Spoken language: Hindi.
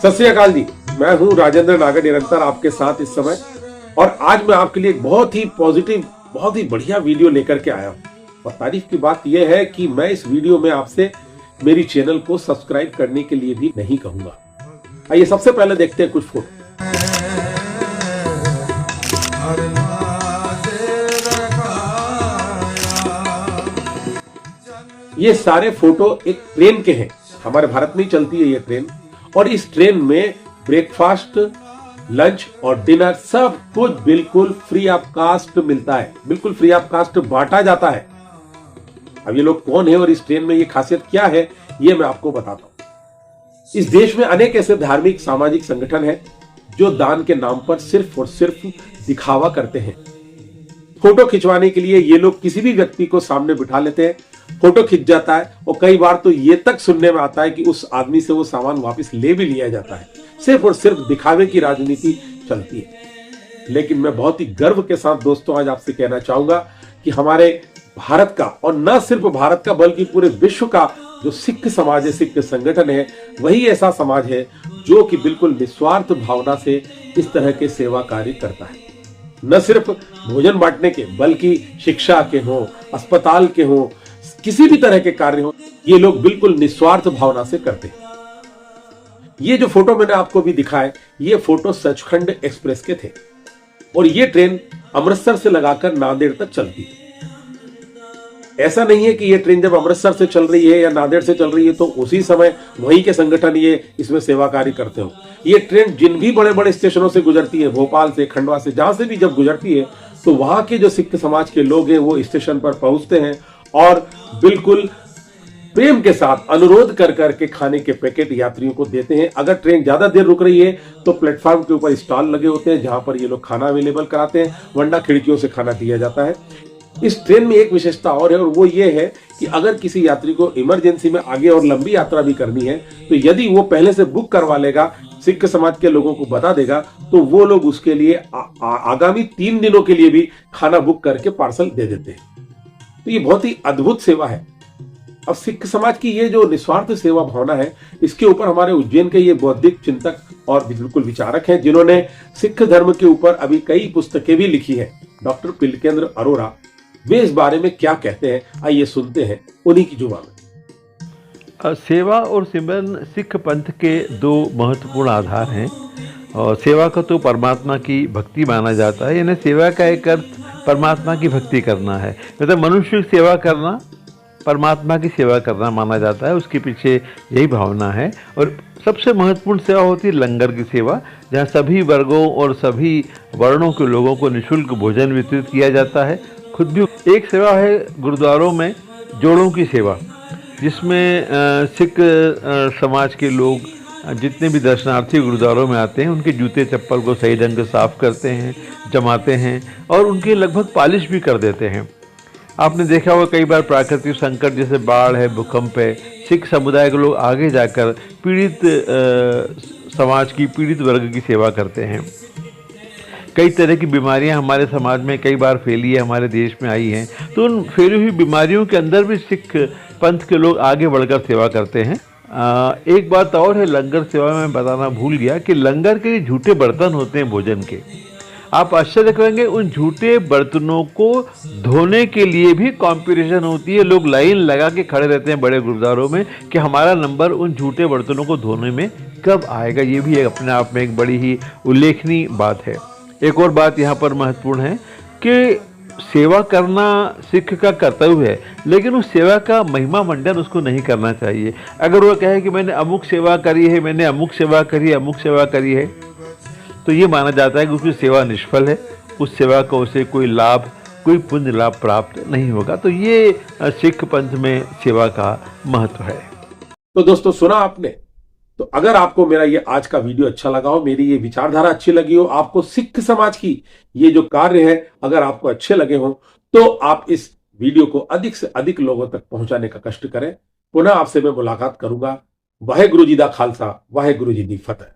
सत श्री अकाल जी, मैं हूं राजेंद्र नागर निरंतर आपके साथ इस समय। और आज मैं आपके लिए एक बहुत ही पॉजिटिव, बहुत ही बढ़िया वीडियो लेकर के आया हूं। और तारीफ की बात यह है कि मैं इस वीडियो में आपसे मेरी चैनल को सब्सक्राइब करने के लिए भी नहीं कहूंगा। आइए सबसे पहले देखते हैं कुछ फोटो। ये सारे फोटो एक ट्रेन के हैं। हमारे भारत में ही चलती है ये ट्रेन, और इस ट्रेन में ब्रेकफास्ट, लंच और डिनर सब कुछ बिल्कुल फ्री ऑफ कास्ट मिलता है, बिल्कुल फ्री ऑफ कास्ट बांटा जाता है। अब ये लोग कौन है और इस ट्रेन में ये खासियत क्या है, ये मैं आपको बताता हूं। इस देश में अनेक ऐसे धार्मिक सामाजिक संगठन हैं जो दान के नाम पर सिर्फ और सिर्फ दिखावा करते हैं। फोटो खिंचवाने के लिए ये लोग किसी भी व्यक्ति को सामने बिठा लेते हैं, फोटो खिंच जाता है और कई बार तो ये तक सुनने में आता है कि उस आदमी से वो सामान वापस ले भी लिया जाता है। सिर्फ और सिर्फ दिखावे की राजनीति चलती है। लेकिन मैं बहुत ही गर्व के साथ दोस्तों आज आपसे कहना चाहूंगा कि हमारे भारत का, और न सिर्फ भारत का बल्कि पूरे विश्व का जो सिख समाज है, सिख संगठन है, वही ऐसा समाज है जो कि बिल्कुल निस्वार्थ भावना से इस तरह के सेवा कार्य करता है। न सिर्फ भोजन बांटने के बल्कि शिक्षा के हो, अस्पताल के हो, किसी भी तरह के कार्य हो, ये लोग बिल्कुल निस्वार्थ भावना से करते हैं। ये जो फोटो मैंने आपको भी दिखाए, ये फोटो सचखंड एक्सप्रेस के थे और ये ट्रेन अमृतसर से लगाकर नांदेड़ तक चलती है। ऐसा नहीं है कि ये ट्रेन जब अमृतसर से चल रही है या नांदेड़ से चल रही है तो उसी समय वहीं के संगठन ये इसमें सेवा कार्य करते हो। ये ट्रेन जिन भी बड़े बड़े स्टेशनों से गुजरती है, भोपाल से, खंडवा से, जहां से भी जब गुजरती है तो वहां के जो सिख समाज के लोग हैं वो स्टेशन पर पहुंचते हैं और बिल्कुल प्रेम के साथ अनुरोध कर करके खाने के पैकेट यात्रियों को देते हैं। अगर ट्रेन ज्यादा देर रुक रही है तो प्लेटफॉर्म के ऊपर स्टॉल लगे होते हैं जहां पर ये लोग खाना अवेलेबल कराते हैं, वरना खिड़कियों से खाना दिया जाता है। इस ट्रेन में एक विशेषता और है, और वो ये है कि अगर किसी यात्री को इमरजेंसी में आगे और लंबी यात्रा भी करनी है तो यदि वो पहले से बुक करवा लेगा, सिख समाज के लोगों को बता देगा, तो वो लोग उसके लिए आगामी 3 दिनों के लिए भी खाना बुक करके पार्सल दे देते हैं। तो ये बहुत ही अद्भुत सेवा है। अब सिख समाज की ये जो निस्वार्थ सेवा भावना है, इसके ऊपर हमारे उज्जैन के ये बौद्धिक चिंतक और बिल्कुल विचारक हैं जिन्होंने सिख धर्म के ऊपर अभी कई पुस्तकें भी लिखी है, डॉक्टर पिलकेंद्र अरोरा। वे इस बारे में क्या कहते हैं, आइए सुनते हैं उन्हीं की जुबान में। सेवा और सिमरन सिख पंथ के 2 महत्वपूर्ण आधार हैं। और सेवा को तो परमात्मा की भक्ति माना जाता है, यानी सेवा का एक अर्थ परमात्मा की भक्ति करना है, मतलब मनुष्य की सेवा करना परमात्मा की सेवा करना माना जाता है। उसके पीछे यही भावना है। और सबसे महत्वपूर्ण सेवा होती है लंगर की सेवा, जहाँ सभी वर्गों और सभी वर्णों के लोगों को निःशुल्क भोजन वितरित किया जाता है। खुद भी एक सेवा है गुरुद्वारों में जोड़ों की सेवा, जिसमें सिख समाज के लोग जितने भी दर्शनार्थी गुरुद्वारों में आते हैं उनके जूते चप्पल को सही ढंग से साफ करते हैं, जमाते हैं और उनकी लगभग पॉलिश भी कर देते हैं। आपने देखा होगा कई बार प्राकृतिक संकट जैसे बाढ़ है, भूकंप है, सिख समुदाय के लोग आगे जाकर पीड़ित समाज की, पीड़ित वर्ग की सेवा करते हैं। कई तरह की बीमारियां हमारे समाज में कई बार फैली है, हमारे देश में आई हैं, तो उन फैली हुई बीमारियों के अंदर भी सिख पंथ के लोग आगे बढ़कर सेवा करते हैं। एक बात और है लंगर सेवा में बताना भूल गया कि लंगर के झूठे बर्तन होते हैं भोजन के। आप आश्चर्य करेंगे, उन झूठे बर्तनों को धोने के लिए भी कंपटीशन होती है। लोग लाइन लगा के खड़े रहते हैं बड़े गुरुद्वारों में कि हमारा नंबर उन झूठे बर्तनों को धोने में कब आएगा। ये भी अपने आप में एक बड़ी ही उल्लेखनीय बात है। एक और बात यहाँ पर महत्वपूर्ण है कि सेवा करना सिख का कर्तव्य है, लेकिन उस सेवा का महिमा मंडन उसको नहीं करना चाहिए। अगर वो कहे कि मैंने अमुक सेवा करी है, मैंने अमुक सेवा करी है, अमुक सेवा करी है, तो ये माना जाता है कि उसकी सेवा निष्फल है, उस सेवा को उसे कोई लाभ, कोई पुण्य लाभ प्राप्त नहीं होगा। तो ये सिख पंथ में सेवा का महत्व है। तो दोस्तों सुना आपने। तो अगर आपको मेरा ये आज का वीडियो अच्छा लगा हो, मेरी ये विचारधारा अच्छी लगी हो, आपको सिख समाज की ये जो कार्य है अगर आपको अच्छे लगे हो, तो आप इस वीडियो को अधिक से अधिक लोगों तक पहुंचाने का कष्ट करें। पुनः आपसे मैं मुलाकात करूंगा। वाहेगुरु जी दा खालसा, वाहेगुरु जी दी फतेह।